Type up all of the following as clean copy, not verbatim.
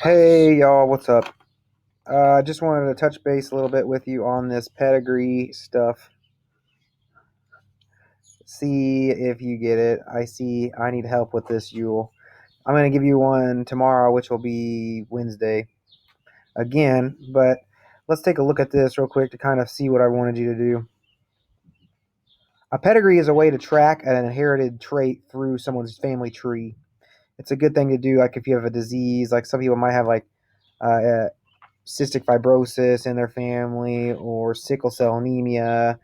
Hey y'all, what's up? I just wanted to touch base a little bit with you on this pedigree stuff. See if you get it. I need help with this, Uhl. I'm going to give you one tomorrow, which will be Wednesday again, but let's take a look at this real quick to kind of see what I wanted you to do. A pedigree is a way to track an inherited trait through someone's family tree. It's a good thing to do, like if you have a disease, like some people might have uh, cystic fibrosis in their family or sickle cell anemia.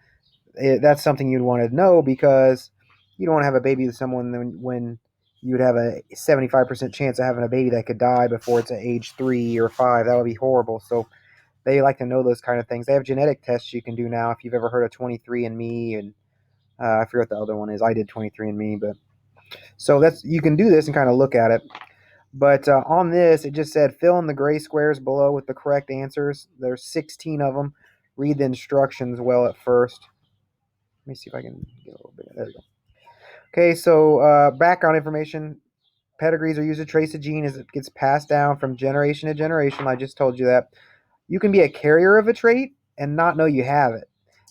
That's something you'd want to know because you don't want to have a baby with someone when you would have a 75% chance of having a baby that could die before it's at age 3 or 5. That would be horrible. So they like to know those kind of things. They have genetic tests you can do now. If you've ever heard of 23andMe, and I forget what the other one is. I did 23andMe, but so that's you can do this and kind of look at it. But on this, it just said fill in the gray squares below with the correct answers. There's 16 of them. Read the instructions well at first. Let me see if I can get a little bit. There we go. Okay, so background information. Pedigrees are used to trace a gene as it gets passed down from generation to generation. I just told you that. You can be a carrier of a trait and not know you have it.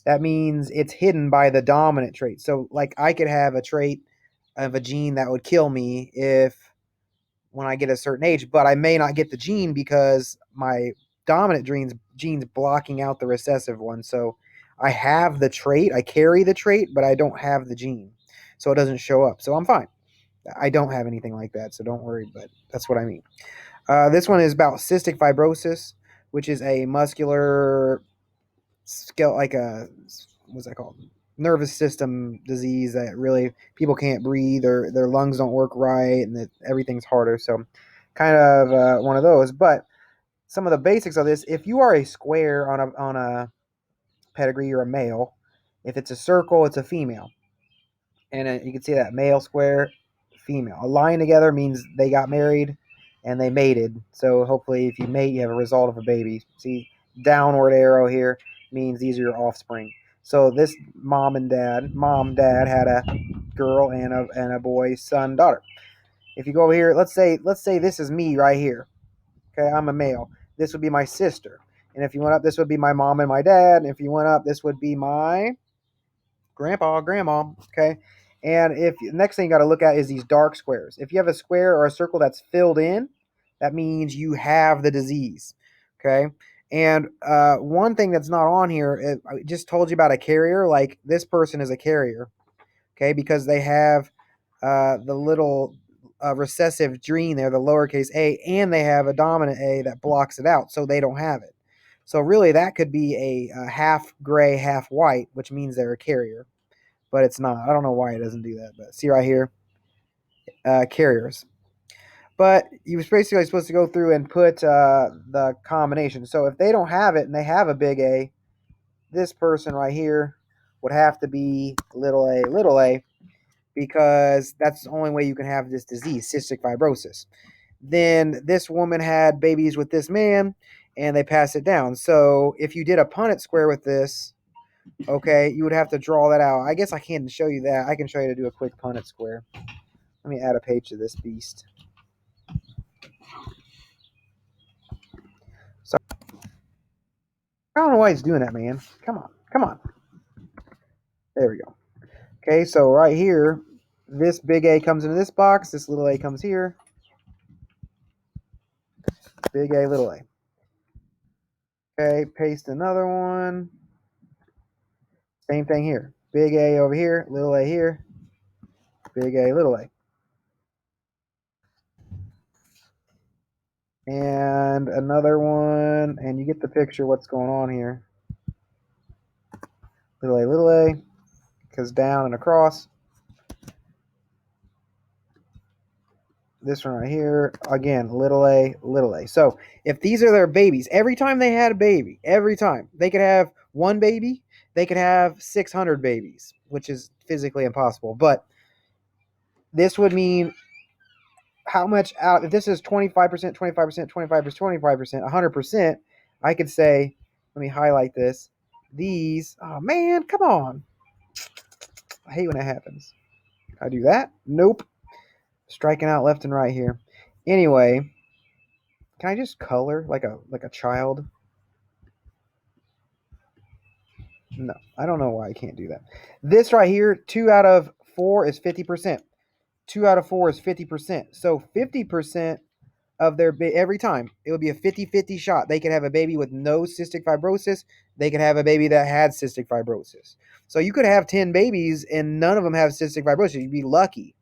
That means it's hidden by the dominant trait. So, like, I could have a trait of a gene that would kill me if when I get a certain age, but I may not get the gene because my dominant gene's blocking out the recessive one. So I have the trait, I carry the trait, but I don't have the gene. So it doesn't show up. So I'm fine. I don't have anything like that, so don't worry, but that's what I mean. This one is about cystic fibrosis, which is a muscular like a what's that called? Nervous system disease that really people can't breathe or their lungs don't work right and everything's harder. So, kind of one of those. But some of the basics of this: if you are a square on a pedigree, you're a male. If it's a circle, it's a female. And you can see that male square, female. A line together means they got married and they mated. So hopefully, if you mate, you have a result of a baby. See, downward arrow here means these are your offspring. So this mom, dad had a girl and a boy, son, daughter. If you go over here, let's say this is me right here. Okay, I'm a male. This would be my sister. And if you went up, this would be my mom and my dad. And if you went up, this would be my grandpa, grandma. Okay. And if next thing you got to look at is these dark squares. If you have a square or a circle that's filled in, that means you have the disease. Okay. And one thing that's not on here, I just told you about a carrier. Like this person is a carrier. Okay. Because they have the little recessive gene there, the lowercase a, and they have a dominant a that blocks it out. So they don't have it. So really, that could be a half gray, half white, which means they're a carrier, but it's not. I don't know why it doesn't do that, but see right here, carriers. But you was basically supposed to go through and put the combination. So if they don't have it and they have a big A, this person right here would have to be little a, because that's the only way you can have this disease, cystic fibrosis. Then this woman had babies with this man, and they pass it down. So if you did a Punnett square with this, okay, you would have to draw that out. I guess I can't show you that. I can show you to do a quick Punnett square. Let me add a page to this beast. So I don't know why he's doing that, man. Come on, come on. There we go. Okay, so right here, this big A comes into this box. This little a comes here. Big A, little a. Okay, paste another one. Same thing here. Big A over here, little a here. Big A, little a. And another one, and you get the picture what's going on here. Little a, because down and across. This one right here, again, little a, little a. So if these are their babies, every time they had a baby, every time, they could have one baby, they could have 600 babies, which is physically impossible. But this would mean how much out, if this is 25%, 25%, 25%, 25%, 100%, I could say, let me highlight this. These, oh man, come on. I hate when that happens. I do that? Nope. Striking out left and right here. Anyway, Can I just color like a child? No, I don't know why I can't do that. This right here, 2 out of 4 is 50%. 2 out of 4 is 50%. So 50% of their every time it would be a 50-50 shot. They could have a baby with no cystic fibrosis. They could have a baby that had cystic fibrosis. So you could have 10 babies and none of them have cystic fibrosis. You'd be lucky.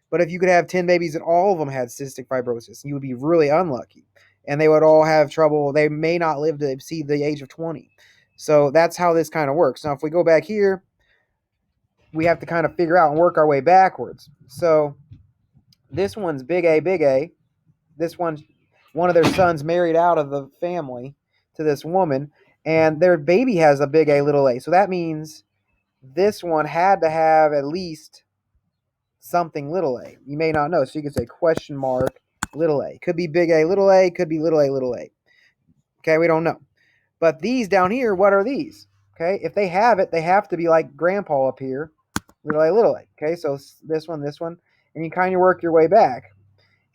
But if you could have 10 babies and all of them had cystic fibrosis, you would be really unlucky. And they would all have trouble. They may not live to see the age of 20. So that's how this kind of works. Now, if we go back here, we have to kind of figure out and work our way backwards. So this one's big A, big A. This one of their sons married out of the family to this woman, and their baby has a big A, little a. So that means this one had to have at least something little a. You may not know. So you could say question mark little a. Could be big A, little a. Could be little a, little a. Okay, we don't know. But these down here, what are these? Okay, if they have it, they have to be like grandpa up here, little a, little a. Okay, so this one, and you kind of work your way back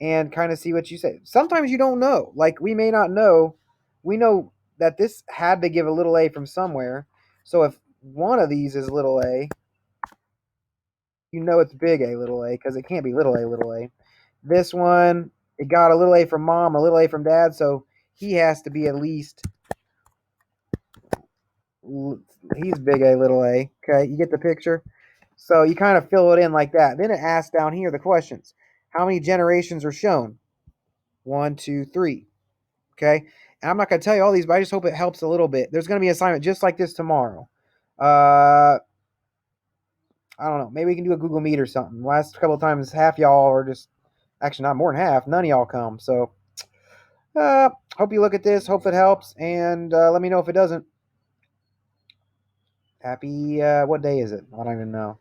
and kind of see what you say. Sometimes you don't know. Like we may not know. We know that this had to give a little a from somewhere. So if one of these is little a, you know it's big A, little a, because it can't be little a, little a. This one, it got a little a from mom, a little a from dad, so he has to be at least, he's big A, little a. Okay, you get the picture? So you kind of fill it in like that. Then it asks down here the questions. How many generations are shown? 1, 2, 3. Okay. And I'm not going to tell you all these, but I just hope it helps a little bit. There's going to be an assignment just like this tomorrow. I don't know. Maybe we can do a Google Meet or something. Last couple of times, half y'all are just, actually not more than half, none of y'all come. So, hope you look at this. Hope it helps. And let me know if it doesn't. Happy, what day is it? I don't even know.